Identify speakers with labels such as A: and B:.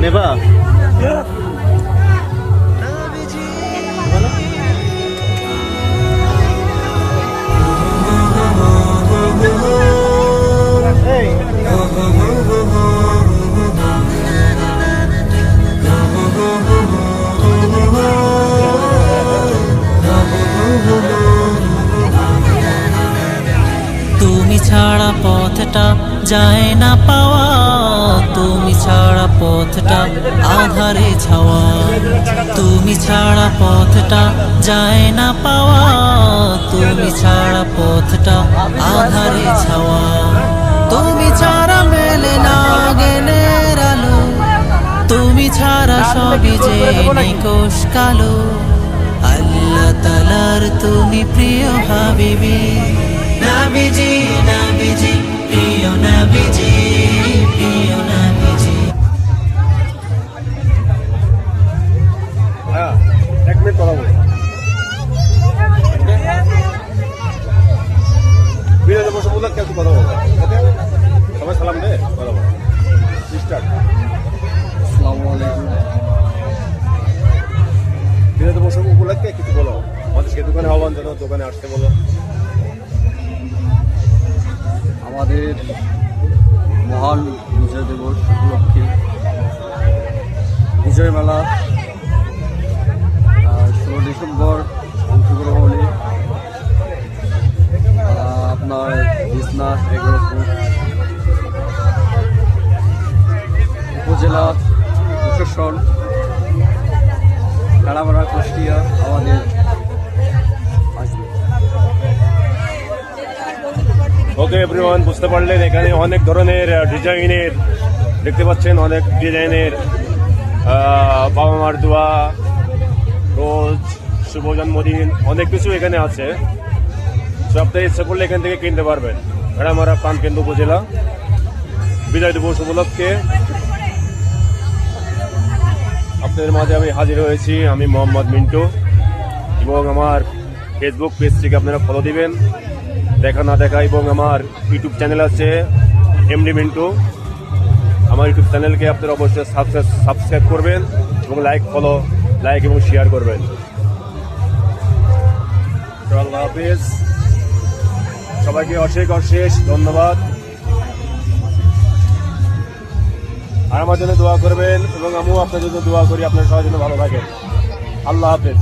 A: নেবা?
B: তুমি ছাড়া পথটা যায় না পাওয়া, তুমি ছাড়া পথটা আধারে ছাওয়া, তুমি ছাড়া পথটা যায় না পাওয়া, তুমি ছাড়া পথটা আধারে ছাওয়া, তুমি ছাড়া মেলে না জ্ঞানের আলো, তুমি ছাড়া সবই যে নিকষ কালো, আল্লাহ তাআলার তুমি প্রিয় হাবিবি, নবীজি নবীজি প্রিয় নবীজি, প্রিয় নবীজি।
C: এক মিনিট কথা বলি। বিরাজে বসে বললে কেউ কথা বলবে, সবাই সালাম দে, কথা বল। স্টার্ট। আসসালামু আলাইকুম। বিরাজে বসে উপলক্ষে কিছু বলো, আমাদেরকে দোকানে আহ্বান জানাও, দোকানে আসতে বলো।
D: আমাদের মহান বিজয় দিবস উপলক্ষে বিজয় মেলা 16 ডিসেম্বর অংশগ্রহণে আপনার বিছনা 11 ফুট উপজেলা প্রশাসন কাড়ামারা কুষ্টিয়া আমাদের আসবে।
C: ওকে এভরিওয়ান, বুঝতে পারলেন এখানে অনেক ধরনের ডিজাইনের দেখতে পাচ্ছেন, অনেক ডিজাইনের বাবা মার দোয়া, রোজ, শুভ জন্মদিন, অনেক কিছু এখানে আছে। সপ্তাহে ইচ্ছা করলে এখান থেকে কিনতে পারবেন। ভেড়ামারা প্রাণকেন্দ্র উপজেলা বিজয় দিবস উপলক্ষে আপনাদের মাঝে আমি হাজির হয়েছি। আমি মোহাম্মদ মিন্টু, এবং আমার ফেসবুক পেজটিকে আপনারা ফলো দিবেন, দেখা না দেখা, এবং আমার ইউটিউব চ্যানেল আছে এমডি মিন্টু। আমার ইউটিউব চ্যানেলকে আপনারা অবশ্যই সাবস্ক্রাইব করবেন এবং লাইক এবং শেয়ার করবেন। আল্লাহ হাফেজ, সবাইকে অশেষ ধন্যবাদ। আর আমার জন্য দোয়া করবেন, এবং আমিও আপনার জন্য দোয়া করি, আপনার সবার জন্য ভালো থাকেন। আল্লাহ হাফেজ।